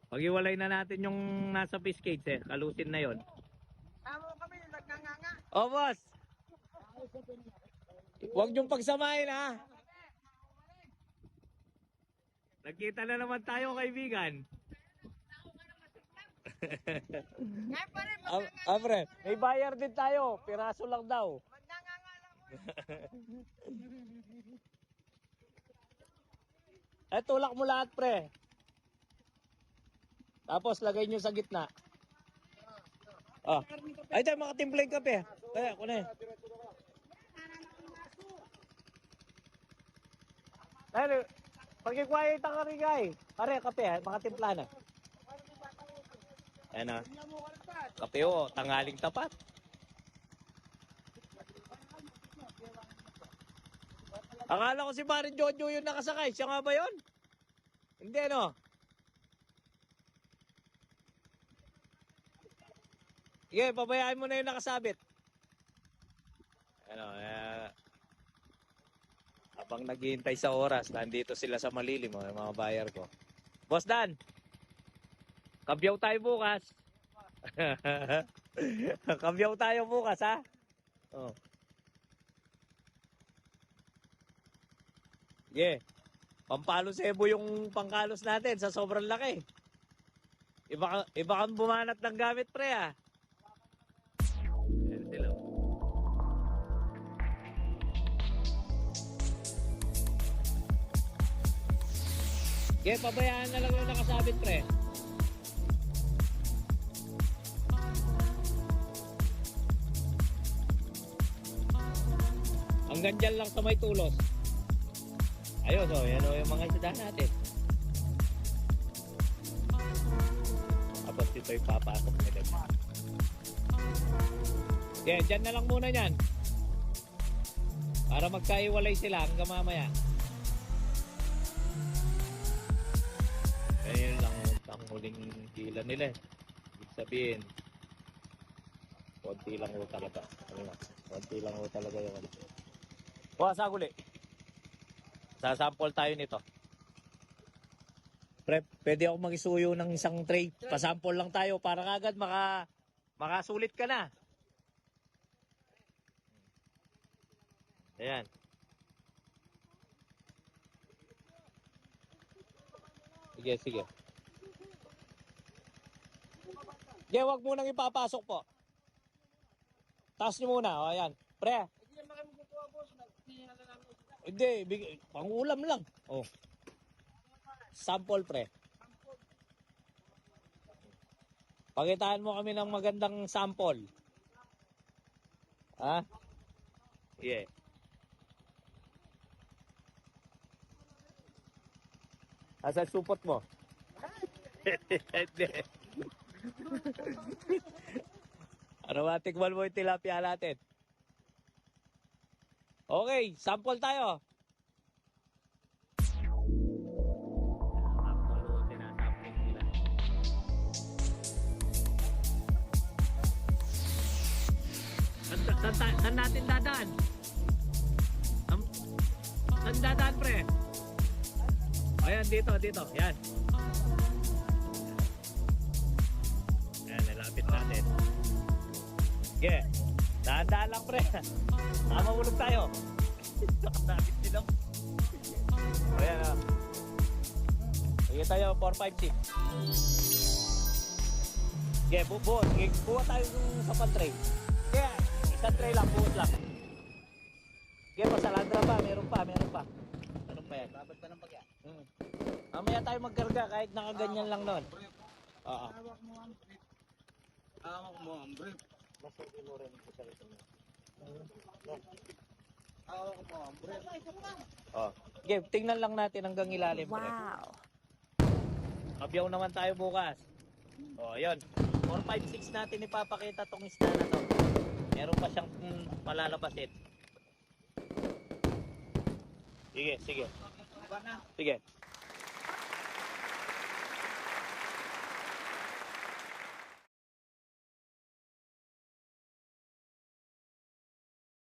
Pag-iwalay na natin yung nasa fish cage eh. Kalusin na yon. Tama kami, nagkanganga. Oh, boss. Huwag niyong pagsamahin, ha? Nagkita na naman tayo, kaibigan. Ngayon pa rin, Pre, may bayar din tayo. Piraso lang daw. magkanganga lang mo. Tulak mo lahat, pre. Tapos, lagay nyo sa gitna. Oh. Ay, tayo makatimpleng kape. Kaya, kunay. Ay, pag-quiet ka rin, guy. Pare, kape, makatimpla na. Ayan na. Kape, oh, tangaling tapat. Akala ko si Marin Jojo yung nakasakay. Siya nga ba yun? Hindi, no? Sige, pabayaan mo na yung nakasabit. Ano, habang naghihintay sa oras, nandito sila sa malilim, yung mga buyer ko. Boss Dan, kabyaw tayo bukas. Kabyaw tayo bukas, ha? Oh. Sige, pampalo sebo yung pangkalos natin sa sobrang laki. Iba kang bumanat ng gamit, pre, ha? Ayan sila. Sige, pabayaan na lang yung nakasabit, pre. Hanggang dyan lang sa may tulos. Ayun, so, yan o yung mga isda natin. Tapos dito yung papasok nila. Yeah, dyan na lang muna yan. Para magkaiwalay sila hanggang mamaya. Ayun lang ang huling hila nila. Ibig sabihin, konti lang ho talaga. Konti lang ho talaga yung ano. Buha sa huli. Sasample tayo nito. Pre, pwede ako mag-isuyo ng isang tray. Pasample lang tayo para kagad makasulit ka na. Ayan. Sige, sige. Sige, wag mo nang ipapasok po. Taas nyo muna. O, ayan. Pre. Hindi naman kami kukuha, boss. Nagtihinga na namin. Hindi, pang-ulam lang. Oh. Sample, pre. Pakitaan mo kami ng magandang sample. Ha? Yeah. Asa supot mo? Hindi. Ano ba, tikman mo yung tilapia natin? Okay, sample tayo. Saan natin dadaan? Saan dadaan, pre? Ayan, dito. Yan. Ayan, nilapit natin. Okay. Dahan-dahan lang, pre. Mamahulog tayo. Nakasabit din ako. Ayan, o. Sige tayo, 4, 5, 6. Okay, buwa tayo sa pantray. Kaya, isang tray lang, buot lang. Okay, pasalandra pa, meron pa. Meron pa yan. Babad pa ng pagya. Mamaya tayo magkarga kahit nakaganyan lang nun. Oo. Hawak mo ang brief. Hawak mo ang brief. Masukin mo rin ito sa ito. Hawak mo ang brief. Oh. Okay, tingnan lang natin hanggang ilalim. Wow. Kabyaw naman tayo bukas. Oh, ayun. 4, 5, 6 natin ipapakita tong isda na to. Meron pa siyang palalabasin. Sige. Ba na? Sige.